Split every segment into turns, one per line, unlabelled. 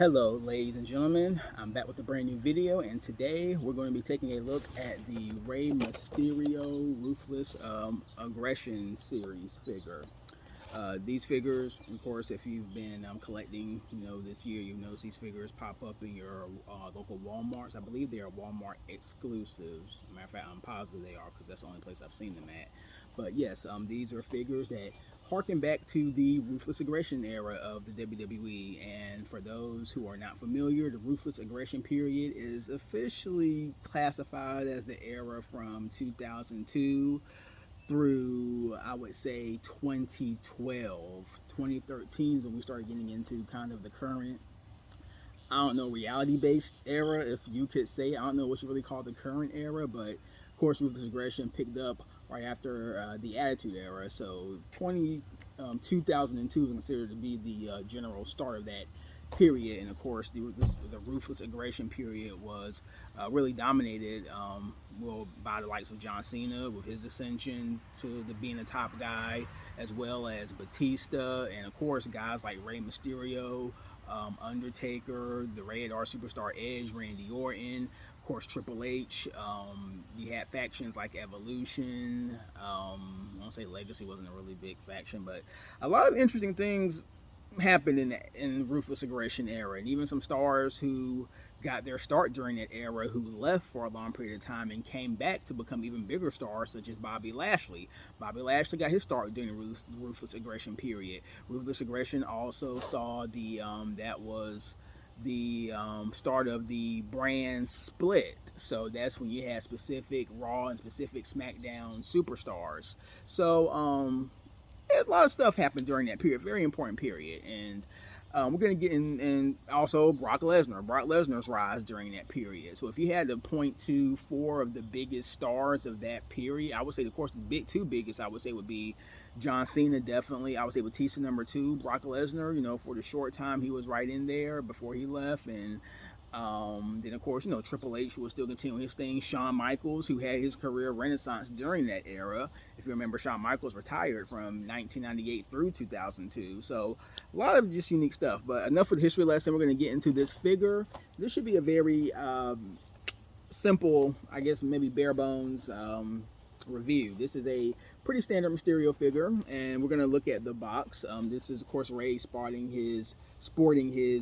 Hello ladies and gentlemen, I'm back with a brand new video, and today we're going to be taking a look at the Rey Mysterio Ruthless Aggression series figure. These figures, of course, if you've been collecting, this year, you've noticed these figures pop up in your local Walmarts. I believe they are Walmart exclusives. Matter of fact, I'm positive they are because that's the only place I've seen them at. But yes, these are figures that harken back to the Ruthless Aggression era of the WWE. And for those who are not familiar, the Ruthless Aggression period is officially classified as the era from 2002 through, I would say, 2012. 2013 is when we started getting into kind of the current, I don't know, reality based era, if you could say. I don't know what you really call the current era, but of course, Ruthless Aggression picked up right after the Attitude Era. So 2002 is considered to be the general start of that period. And of course, the Ruthless Aggression period was really dominated by the likes of John Cena with his ascension to being a top guy, as well as Batista, and of course, guys like Rey Mysterio, Undertaker, the Rated R Superstar Edge, Randy Orton, of course Triple H. You had factions like Evolution. I won't say Legacy wasn't a really big faction, but a lot of interesting things happened in Ruthless Aggression era, and even some stars who got their start during that era who left for a long period of time and came back to become even bigger stars, such as Bobby Lashley. Bobby Lashley got his start during the Ruthless Aggression period. Ruthless Aggression also saw the start of the brand split. So that's when you had specific Raw and specific SmackDown superstars. So a lot of stuff happened during that period, very important period. And we're going to get in, and also Brock Lesnar's rise during that period. So if you had to point to four of the biggest stars of that period, I would say, of course, the two biggest, I would say, would be John Cena, definitely. I would say Batista number two, Brock Lesnar, for the short time he was right in there before he left. And then, of course, Triple H was still continuing his thing. Shawn Michaels, who had his career renaissance during that era. If you remember, Shawn Michaels retired from 1998 through 2002. So a lot of just unique stuff. But enough with the history lesson. We're going to get into this figure. This should be a very simple, I guess, maybe bare bones review. This is a pretty standard Mysterio figure, and we're going to look at the box. This is, of course, Rey sporting his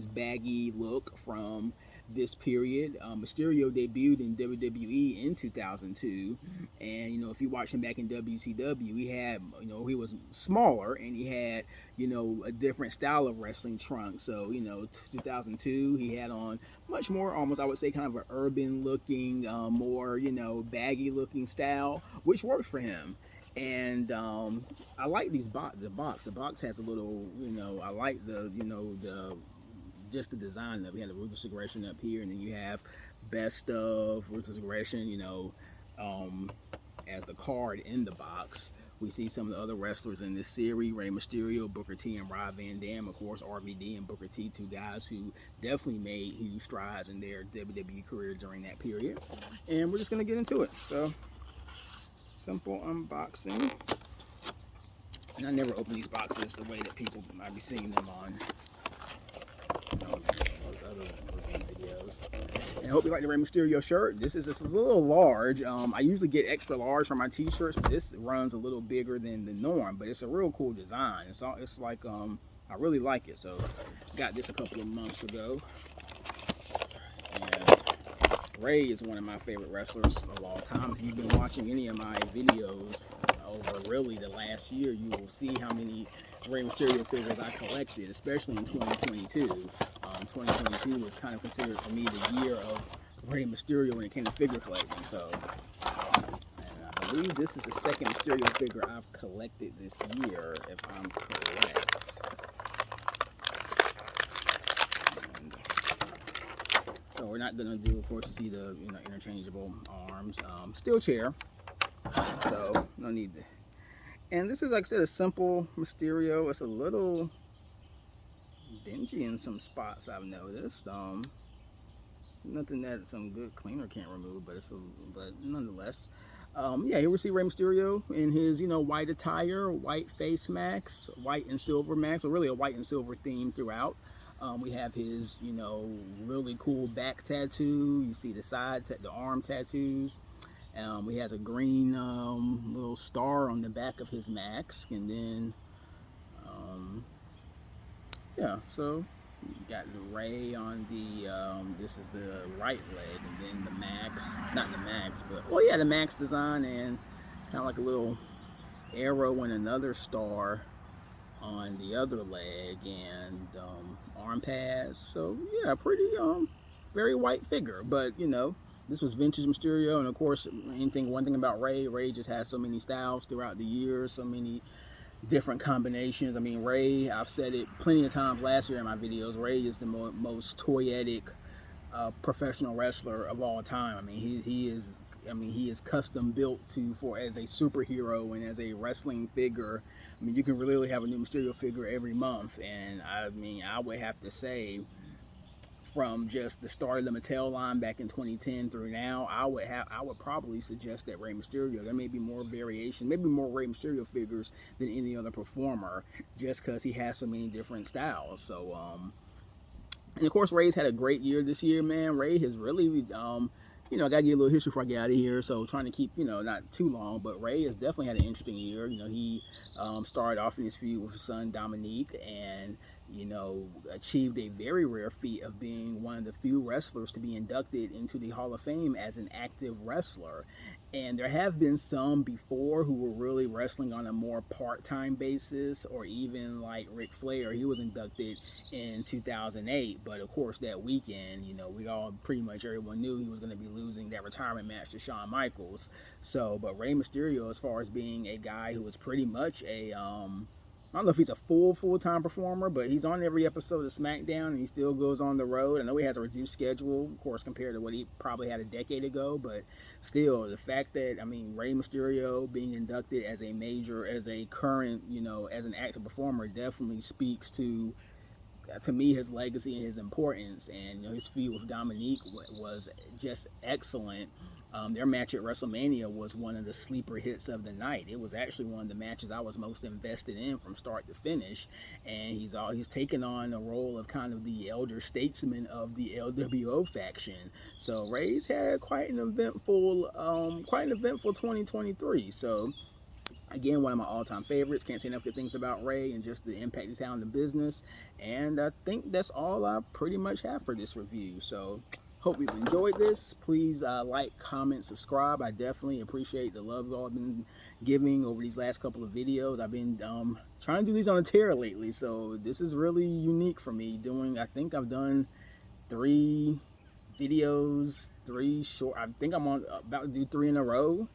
baggy look from this period. Mysterio debuted in WWE in 2002, and if you watch him back in WCW, he was smaller, and he had a different style of wrestling trunk. So 2002, he had on much more, almost, I would say, kind of an urban looking, more baggy looking style, which works for him. And I like the box. The box has a little, I like the just the design of it. We had the Ruthless Aggression up here, and then you have Best of Ruthless Aggression, as the card in the box. We see some of the other wrestlers in this series: Rey Mysterio, Booker T, and Rob Van Dam. Of course, RVD and Booker T, two guys who definitely made huge strides in their WWE career during that period. And we're just going to get into it. So, simple unboxing. And I never open these boxes the way that people might be seeing them on other videos. And I hope you like the Rey Mysterio shirt. This is a little large. I usually get extra large for my t-shirts, but this runs a little bigger than the norm. But it's a real cool design. It's like I really like it. So got this a couple of months ago. And Rey is one of my favorite wrestlers of all time. If you've been watching any of my videos over really the last year, you will see how many Rey Mysterio figures I collected, especially in 2022. 2022 was kind of considered for me the year of Rey Mysterio when it came to figure collecting. So, and I believe this is the second Mysterio figure I've collected this year, if I'm correct. And so we're not gonna do, of course, to see the interchangeable arms. Steel chair, so no need to. And this is, like I said, a simple Mysterio. It's a little dingy in some spots, I've noticed. Nothing that some good cleaner can't remove, but but nonetheless. Yeah, here we see Rey Mysterio in his, white attire, white face masks, white and silver masks, or really a white and silver theme throughout. We have his, you know, really cool back tattoo. You see the the arm tattoos. He has a green little star on the back of his mask, and then um, yeah, so you got the Rey on the this is the right leg, and then the Max, not the Max, but well, yeah, the Max design, and kind of like a little arrow and another star on the other leg, and arm pads. So yeah, pretty very white figure, but you know. This was vintage Mysterio, and of course, one thing about Rey just has so many styles throughout the years, so many different combinations. I mean, Rey, I've said it plenty of times last year in my videos, Rey is the most toyetic professional wrestler of all time. I mean, he is custom built for as a superhero and as a wrestling figure. I mean, you can really have a new Mysterio figure every month, and I mean, I would have to say, from just the start of the Mattel line back in 2010 through now, I would probably suggest that Rey Mysterio. There may be more variation, maybe more Rey Mysterio figures than any other performer, just because he has so many different styles. So, and of course, Rey's had a great year this year, man. Rey has really, you know, I gotta get a little history before I get out of here. So trying to keep, you know, not too long, but Rey has definitely had an interesting year. You know, he started off in his feud with his son Dominique, and you know, achieved a very rare feat of being one of the few wrestlers to be inducted into the Hall of Fame as an active wrestler. And there have been some before who were really wrestling on a more part-time basis, or even like Ric Flair. He was inducted in 2008, but of course that weekend, you know, we all pretty much everyone knew he was going to be losing that retirement match to Shawn Michaels. So, but Rey Mysterio, as far as being a guy who was pretty much a I don't know if he's a full-time performer, but he's on every episode of SmackDown, and he still goes on the road. I know he has a reduced schedule, of course, compared to what he probably had a decade ago, but still, the fact that, I mean, Rey Mysterio being inducted as a current, you know, as an active performer definitely speaks to me, his legacy and his importance. And you know, his feud with Dominique was just excellent. Their match at WrestleMania was one of the sleeper hits of the night. It was actually one of the matches I was most invested in from start to finish. And he's taken on the role of kind of the elder statesman of the LWO faction. So Rey's had quite an eventful 2023. So again, one of my all-time favorites. Can't say enough good things about Rey and just the impact he's had on the business. And I think that's all I pretty much have for this review. So hope you've enjoyed this. Please like, comment, subscribe. I definitely appreciate the love y'all have been giving over these last couple of videos. I've been trying to do these on a tear lately, so this is really unique for me. I think I've done 3 videos, 3 short. I think I'm about to do 3 in a row.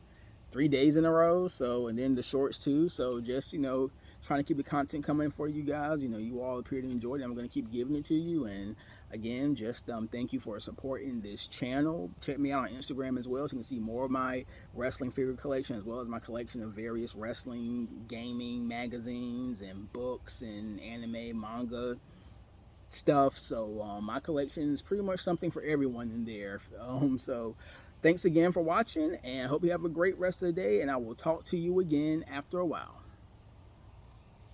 3 days in a row, so, and then the shorts too. So just, you know, trying to keep the content coming for you guys. You know, you all appear to enjoy it. I'm going to keep giving it to you. And again, just thank you for supporting this channel. Check me out on Instagram as well, so you can see more of my wrestling figure collection, as well as my collection of various wrestling, gaming magazines and books and anime, manga stuff. So my collection is pretty much something for everyone in there. So thanks again for watching, and I hope you have a great rest of the day, and I will talk to you again after a while.